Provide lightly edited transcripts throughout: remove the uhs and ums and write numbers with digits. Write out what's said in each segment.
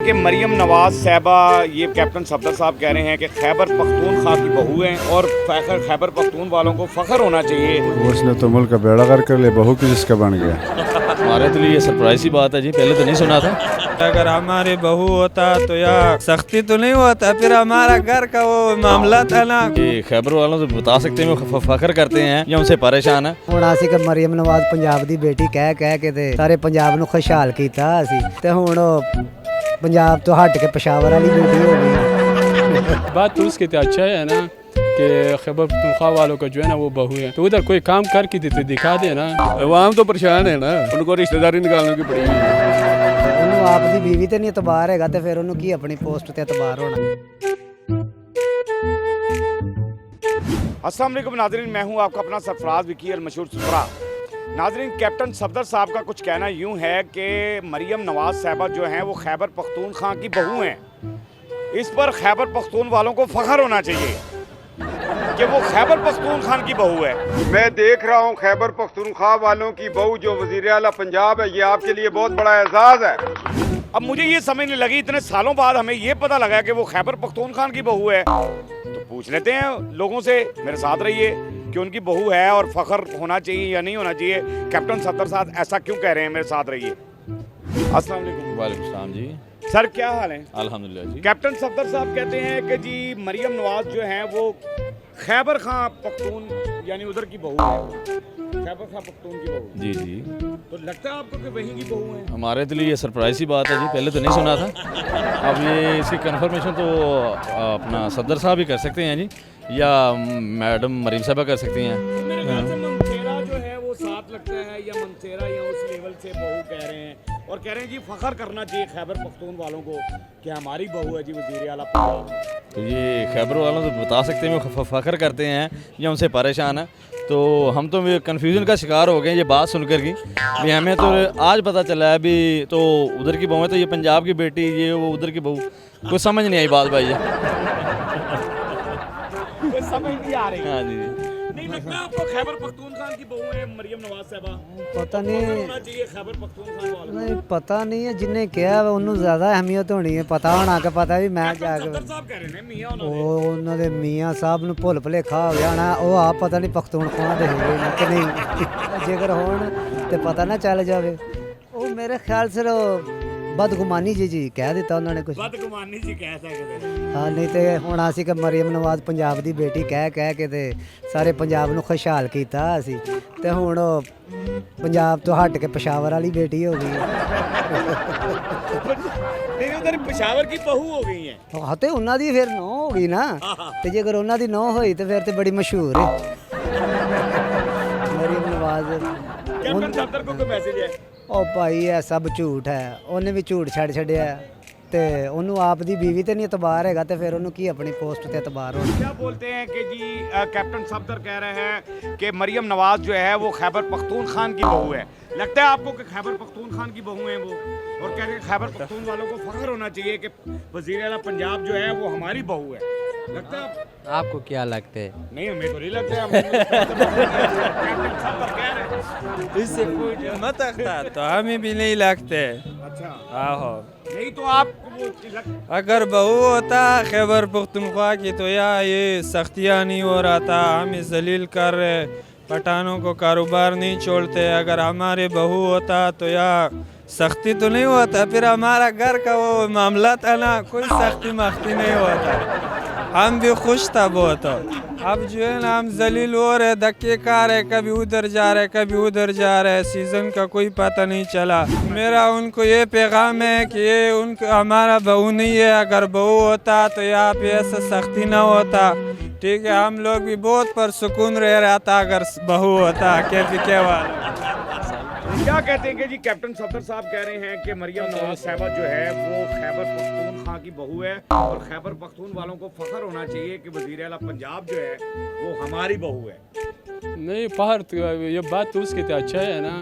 कि मरियम नवाज साहबा, ये कैप्टन सफदर साहब कह रहे हैं कि खैबर पख्तूनख्वा की बहू हैं और खैबर पख्तून वालों को फ़ख्र होना चाहिए। उसने तो मुल्क का बेड़ा गर्क कर लिया, बहू की जिसका बन गया। हमारे तो लिए सरप्राइज ही बात है जी, पहले तो नहीं सुना था। अगर हमारे बहू होता तो यार सख्ती तो नहीं होता, फिर हमारा घर का वो मामला था ना। ये खैबर वालों से बता सकते हैं वो फख्र करते हैं या उनसे परेशान है। ਹੁਣ ਅਸੀਂ ਕਿ ਮਰੀਮ ਨਵਾਜ਼ ਪੰਜਾਬ ਦੀ ਬੇਟੀ ਕਹਿ ਕੇ ਤੇ ਸਾਰੇ ਪੰਜਾਬ ਨੂੰ ਖੁਸ਼ਹਾਲ ਕੀਤਾ ਅਸੀਂ ਤੇ ਹੁਣ ਉਹ ਪੰਜਾਬ ਤੋਂ ਹਟ ਕੇ पेशावर वाली बेटी हो गई। बात तो उसके तो अच्छा है ना कि खैबर पख्तूनख्वा वालों का जो है ना वो बहू है, तो उधर कोई काम करके देते दिखा दे ना। अवाम तो परेशान है ना, उनको रिश्तेदारी निकालने की पड़ी है। ਉਹਨੂੰ ਆਪ ਦੀ बीवी ਤੇ ਨਹੀਂ ਇਤਬਾਰ ਹੈਗਾ ਤੇ ਫਿਰ ਉਹਨੂੰ ਕੀ ਆਪਣੀ ਪੋਸਟ ਤੇ ਇਤਬਾਰ ਹੋਣਾ। अस्सलाम वालेकुम नाज़रीन, मैं हूं आपका अपना सरफराज विकी अल मशहूर सुपरा। नाज़रीन, कैप्टन सफदर साहब का कुछ कहना यूं है कि मरियम नवाज साहबा जो हैं वो खैबर पख्तूनख्वा की बहू हैं। इस पर खैबर पख्तून वालों को फ़ख्र होना चाहिए कि वो खैबर पख्तूनख्वा की बहू है। मैं देख रहा हूँ खैबर पख्तूनख्वा वालों की बहू जो वज़ीर आला पंजाब है, ये आपके लिए बहुत बड़ा एजाज़ है। अब मुझे ये समझ नहीं लगी, इतने सालों बाद हमें ये पता लगा कि वो खैबर पख्तूनख्वा की बहू है, तो पूछ लेते हैं लोगों से। मेरे साथ रहिए कि उनकी बहू है और फ़ख्र होना चाहिए या नहीं होना चाहिए। कैप्टन सफदर साहब ऐसा क्यों कह रहे हैं, मेरे साथ रहिए। अस्सलाम वालेकुम। वालेकुम सलाम जी। सर क्या हाल है? अल्हम्दुलिल्लाह जी। कैप्टन सफदर साहब कहते हैं कि जी मरियम नवाज जो हैं वो खैबर खां पख्तून यानी उधर की बहू है, खैबर खां पख्तून की बहू। जी जी, तो लगता है आपको कि वहीं की बहू है? हमारे तो लिए सरप्राइज ही बात है जी, पहले तो नहीं सुना था। अब ये इसकी कंफर्मेशन तो अपना सफदर साहब ही कर सकते हैं जी, या मैडम मरीम साहबा कर सकती हैं। मेरे ख्याल से मनसेरा जो है वो साथ लगता है, या मनसेरा या उस लेवल से बहू कह रहे हैं और कह रहे हैं जी फ़ख्र करना चाहिए खैबर पख्तून वालों को कि हमारी बहू है जी वज़ीर आला पंजाब। तो ये खैबर वालों से बता सकते हैं वो फख्र करते हैं या उनसे परेशान है। तो हम तो कन्फ्यूज़न का शिकार हो गए ये बात सुनकर की भी। हमें तो आज पता चला है अभी, तो उधर की बहू है तो ये पंजाब की बेटी, ये वो उधर की बहू, कुछ समझ नहीं आई बात भाई। कोई समझ नहीं आ रही। हाँ जी। नहीं लगता आपको खैबर पख्तूनख्वा की बहू है मरियम नवाज साहबा? ਪਤਾ फ़ख्र नहीं होना चाहिए खैबर पख्तूनख्वा वालों को। ਨਹੀਂ ਪਤਾ ਨਹੀਂ ਹੈ, ਜਿੰਨੇ ਕਿਹਾ ਵਾ ਉਹਨੂੰ ਜ਼ਿਆਦਾ ਅਹਿਮੀਅਤ ਹੋਣੀ ਹੈ। ਪਤਾ ਹੋਣਾ ਕਿ ਪਤਾ ਵੀ ਮੈਂ ਜਾ कैप्टन ਕੇ सफदर साहब कह रहे हैं मियां उन्होंने। ਉਹ ਉਹਨਾਂ ਦੇ ਮੀਆਂ ਸਾਹਿਬ ਨੂੰ ਭੁੱਲ ਭੁਲੇਖਾ ਹੋ ਗਿਆ ਹੋਣਾ। ਉਹ ਆਪ ਪਤਾ ਨਹੀਂ ਪਖਤੂਨਖਵਾ ਦੇ ਹੈਗੇ ਨੇ ਕਿ ਨਹੀਂ। ਜੇਕਰ ਹੋਣ ਤੇ ਪਤਾ ਨਾ ਚੱਲ ਜਾਵੇ। ਉਹ ਮੇਰੇ ਖਿਆਲ ਸਿਰ ਬਦਗੁਮਾਨੀ ਜੀ ਕਹਿ ਦਿੱਤਾ ਉਹਨਾਂ ਨੇ ਕੁਝ। बदगुमानी जी कह सकते हैं। ਹਾਂ ਨਹੀਂ ਤੇ ਹੁਣ ਅਸੀਂ ਕਿ ਮਰੀਮ ਨਵਾਜ਼ ਪੰਜਾਬ ਦੀ ਬੇਟੀ ਕਹਿ ਕੇ ਤੇ ਸਾਰੇ ਪੰਜਾਬ ਨੂੰ ਖੁਸ਼ਹਾਲ ਕੀਤਾ ਅਸੀਂ ਤੇ ਹੁਣ ਉਹ ਪੰਜਾਬ ਤੋਂ ਹਟ ਕੇ पेशावर वाली बेटी हो गई। नहीं उधर पेशावर की बहू हो गई है। ਹਾਂ ਤੇ ਉਹਨਾਂ ਦੀ ਫਿਰ ਨੌ ਹੋ ਗਈ ਨਾ, ਤੇ ਜੇਕਰ ਉਹਨਾਂ ਦੀ ਨੌ ਹੋਈ ਤੇ ਫਿਰ ਤੇ ਬੜੀ ਮਸ਼ਹੂਰ ਹੈ ਮਰੀਮ ਨਵਾਜ਼। कैप्टन सफदर को कोई मैसेज है? ਉਹ ਭਾਈ ਇਹ ਸਭ ਝੂਠ ਹੈ, ਉਹਨੇ ਵੀ ਝੂਠ ਛੱਡਿਆ ਤੇ ਉਹਨੂੰ ਆਪ ਦੀ बीवी ਤੇ ਨਹੀਂ ਇਤਬਾਰ ਹੈਗਾ ਤੇ ਫਿਰ ਉਹਨੂੰ ਕੀ ਆਪਣੀ ਪੋਸਟ ਤੇ ਇਤਬਾਰ ਹੋਣਾ। क्या बोलते हैं कि जी कैप्टन सफदर कह रहे हैं कि मरियम नवाज जो है वो खैबर पख्तूनख्वा की बहू है। लगता है आपको कि खैबर पख्तूनख्वा की बहू है वो, और कह रहे हैं खैबर पख्तून वालों को फ़ख्र होना चाहिए कि वज़ीर आला पंजाब जो है वो हमारी बहू है। लगता है आपको क्या लगता है? नहीं, हमें तो नहीं लगता है। कैप्टन सफदर कह रहे हैं। इससे पूछो मत तो हमें भी नहीं लगते। अच्छा, आहो, नहीं तो आप अगर बहू होता खैबर पख्तूनख्वा की तो यार ये सख्तियाँ नहीं हो रहा था, हमें जलील कर रहे, पठानों को कारोबार नहीं छोड़ते। अगर हमारे बहू होता तो यार सख्ती तो नहीं होता, फिर हमारा घर का वो मामला था ना, कोई सख्ती मख्ती नहीं होता, हम भी खुश था बहुत। अब जो है ना हम जलील हो रहे, धक्के खा रहे, कभी उधर जा रहे कभी उधर जा रहे, सीज़न का कोई पता नहीं चला। मेरा उनको ये पैगाम है कि ये उनको हमारा बहू नहीं है, अगर बहू होता तो यहाँ पे ऐसा सख्ती ना होता। ठीक है, हम लोग भी बहुत परसुकून रह रहा था अगर बहू होता। क्या वाला क्या कहते हैं कि जी कैप्टन सफदर साहब कह रहे हैं कि मरियम नवाज साहबा जो है वो खैबर पख्तूनख्वा की बहू है और खैबर पख्तून वालों को फ़ख्र होना चाहिए कि वज़ीर आला पंजाब जो है वो हमारी बहू है। नहीं फ़ख्र तो ये बात तो उसके तो अच्छा है ना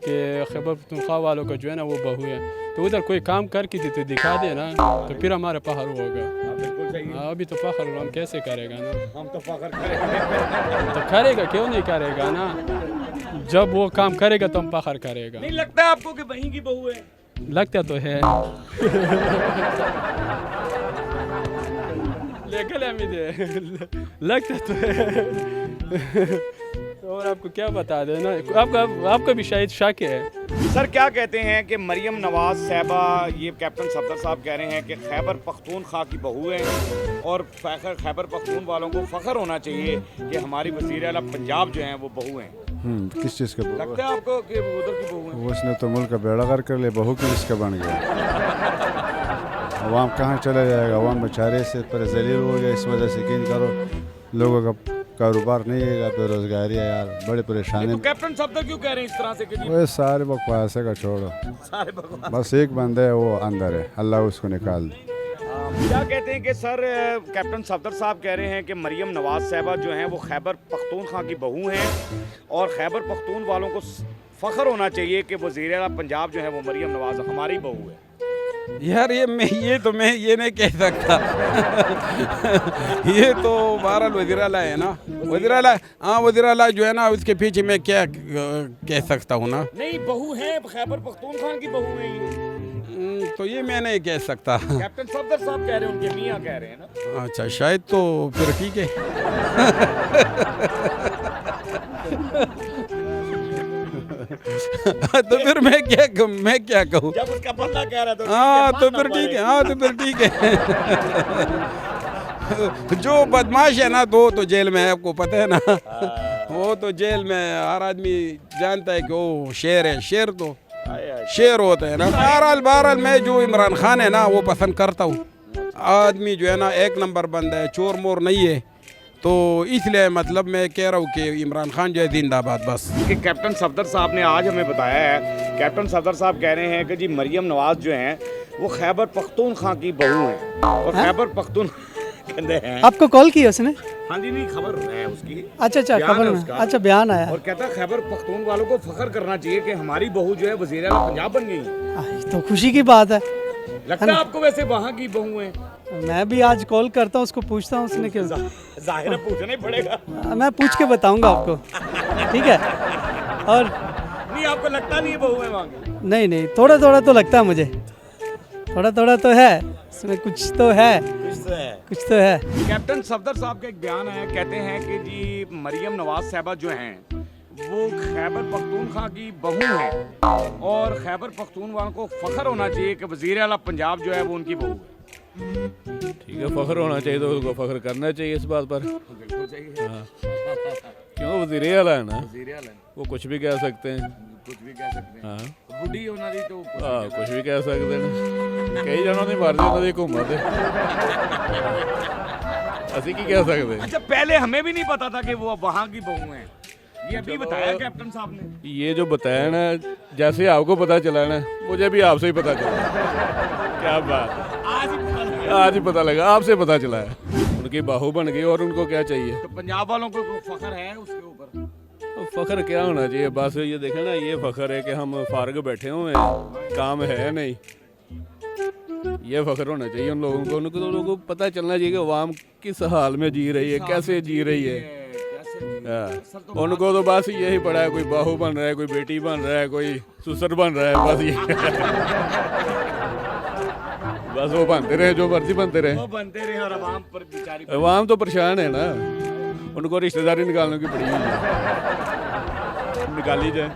कि खैबर पख्तूनख्वा वालों का जो है ना वो बहू है, तो उधर कोई काम करके देते दिखा दे ना, तो फिर हमारा फ़ख्र होगा। बिल्कुल सही है। अभी तो फ़ख्र हम कैसे करेगा ना, हम तो फ़ख्र करेंगे। तो करेगा क्यों नहीं करेगा ना, जब वो काम करेगा तो हम फ़ख्र करेगा। नहीं लगता है आपको कि वहीं की बहू है? लगता तो है लेकिन लगता तो है और आपको क्या बता देना, आपका भी शायद शक है। सर क्या कहते हैं कि मरियम नवाज साहबा, ये कैप्टन सफदर साहब कह रहे हैं कि खैबर पख्तूनख्वा की बहू हैं और खैबर पख्तून वालों को फ़ख्र होना चाहिए कि हमारी वज़ीर आला पंजाब जो हैं वो बहू हैं। किस चीज़ का बहू लगता है आपको कि उधर की बहू हैं? उसने तो मुल्क का बेड़ा गर्क कर लिया, बहू किस का बन गया। अवाम कहाँ चला जाएगा, अवाम बेचारे से पर जलील हो गया। इस वजह से यकीन करो लोगों का कारोबार नहीं है, बेरोजगारी है यार, बड़ी परेशानी। तो कैप्टन सफदर क्यों कह रहे हैं इस तरह से कि वो सारे बकवास का छोड़ो, सारे बकवास। बस एक बंदा है वो अंदर है, अल्लाह उसको निकाल दे। क्या कहते हैं कि सर कैप्टन सफदर साहब कह रहे हैं कि मरियम नवाज साहबा जो हैं वो खैबर पख्तूनख्वा की बहू हैं और खैबर पख्तून वालों को फ़ख्र होना चाहिए कि वज़ीर आला पंजाब जो है वो मरियम नवाज हमारी बहू है। यार ये मैं ये नहीं कह सकता ये तो बहरहाल वज़ीर आला है ना, वज़ीर आला, हाँ वज़ीर आला जो है ना, उसके पीछे मैं क्या कह सकता हूँ ना। नहीं बहू है, खैबर पख्तूनख्वा की बहू है ये। तो ये मैं नहीं कह सकता। कैप्टन सफदर साहब कह रहे हैं, उनके मियाँ कह रहे हैं ना। अच्छा शायद तो फिर ठीक है। तो फिर मैं क्या कहूँ। जब उसका बंदा कह रहा था हाँ तो फिर ठीक है, हाँ तो फिर ठीक है। जो बदमाश है ना तो जेल में है, आपको पता है ना। वो तो जेल में हर आदमी जानता है कि वो शेर है, शेर तो शेर होता है ना। बहरहाल मैं जो इमरान खान है ना वो पसंद करता हूँ। आदमी जो है ना एक नंबर बंदा है, चोर मोर नहीं है, तो इसलिए मतलब मैं कह रहा हूँ कि इमरान खान जो है जिंदाबाद। बस कि कैप्टन सफदर साहब ने आज हमें बताया है, कैप्टन सफदर साहब कह रहे हैं कि जी मरियम नवाज जो हैं वो खैबर पख्तूनख्वा की बहू हैं और खैबर पख्तून कहते हैं। आपको कॉल की उसने? हाँ जी, नहीं खबर है उसकी। अच्छा खबर में, अच्छा बयान आया। और कहता है खैबर पख्तून वालों को फख्र करना चाहिए कि हमारी बहू जो है वज़ीर आला पंजाब बन गई। तो खुशी की बात है। लगता है आपको वैसे वहाँ की बहू है? मैं भी आज कॉल करता हूँ उसको, पूछता हूँ उसने क्यों। जाहिर है पूछना ही पड़ेगा। मैं पूछ के बताऊंगा आपको, ठीक है। और नहीं आपको लगता नहीं है बहू है वहाँ की? नहीं थोड़ा तो लगता है मुझे, थोड़ा तो है इसमें, कुछ तो है। कैप्टन सफदर साहब का एक बयान है, कहते हैं कि जी मरियम नवाज साहबा जो हैं वो खैबर पख्तूनख्वा की बहू हैं और खैबर पख्तून वालों को फख्र होना चाहिए कि वज़ीर आला पंजाब जो है वो उनकी बहू है। ठीक है, फख्र होना चाहिए तो उसको फख्र करना चाहिए इस बात पर। बिल्कुल चाहिए। हाँ। क्यों वज़ीर आला है ना, वज़ीर आला वो कुछ भी कह सकते हैं। कुछ भी कह सकते हैं। हाँ बुढ़ी होना दी तो हाँ कुछ भी कह सकते हैं। कई जनों ने मर्जी उन्होंने घूमत है, असि की कह सकते हैं। अच्छा पहले हमें भी नहीं पता था कि वो वहाँ की बहू हैं, ये अभी बताया कैप्टन साहब ने। ये जो बताया ना, जैसे आपको पता चला ना, मुझे भी आपसे ही पता चला। क्या बात है, आज ही पता लगा, आपसे पता चला है। उनकी बहू बन गई और उनको क्या चाहिए। तो पंजाब वालों को फख्र है उसके ऊपर? फ़ख्र क्या होना चाहिए, बस ये देखें ना, ये फ़ख्र है कि हम फारग बैठे हुए हैं, काम है नहीं, ये फ़ख्र होना चाहिए उन लोगों को। उनको तो लोगों को पता चलना चाहिए कि अवाम किस हाल में जी रही है, कैसे जी रही है। उनको तो बस यही पड़ा है, कोई बहू बन रहा है, कोई बेटी बन रहा है, कोई ससुर बन रहा है, बस ये बस वो बनते रहे, जो मर्जी बनते रहे, वो बनते रहे और अवाम पर बेचारी, अवाम तो परेशान है ना। उनको रिश्तेदारी निकालने की पड़ी है, निकाली जाए।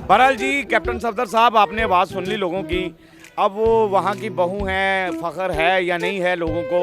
बहरहाल जी कैप्टन सफदर साहब आपने आवाज़ सुन ली लोगों की। अब वो वहाँ की बहू हैं, फ़ख्र है या नहीं है लोगों को,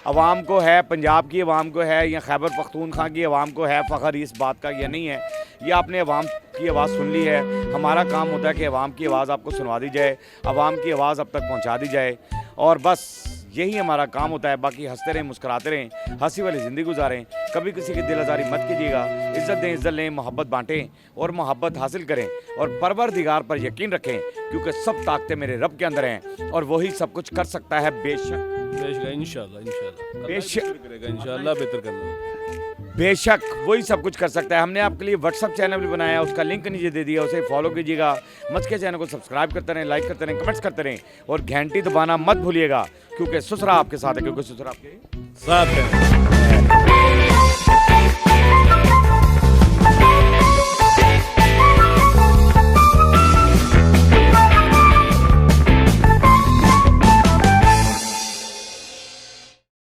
अवाम को है, पंजाब की अवाम को है या खैबर पख्तूनख्वा की अवाम को है फ़ख्र इस बात का या नहीं है, ये आपने अवाम की आवाज़ सुन ली है। हमारा काम होता है कि अवाम की आवाज़ आपको सुनवा दी जाए, अवाम की आवाज़ अब तक पहुँचा दी जाए, और बस यही हमारा काम होता है। बाकी हंसते रहें, मुस्कुराते रहें, हंसी वाली ज़िंदगी गुजारें, कभी किसी की दिल आज़ारी मत कीजिएगा, इज़्ज़त दें, इज़्ज़त लें, मोहब्बत बांटें और मोहब्बत हासिल करें और परवरदिगार पर यकीन रखें, क्योंकि सब ताकतें मेरे रब के अंदर हैं और वही सब कुछ कर सकता है। बेशक इंशाल्लाह बेशक इंशाल्लाह बेहतर करना, बेशक वही सब कुछ कर सकता है। हमने आपके लिए व्हाट्सअप चैनल भी बनाया, उसका लिंक नीचे दे दिया, उसे फॉलो कीजिएगा। मस्के चैनल को सब्सक्राइब करते रहें, लाइक करते रहें, कमेंट्स करते रहें और घंटी दबाना मत भूलिएगा, क्योंकि ससुरा आपके साथ है, क्योंकि ससुरा आपके साथ है।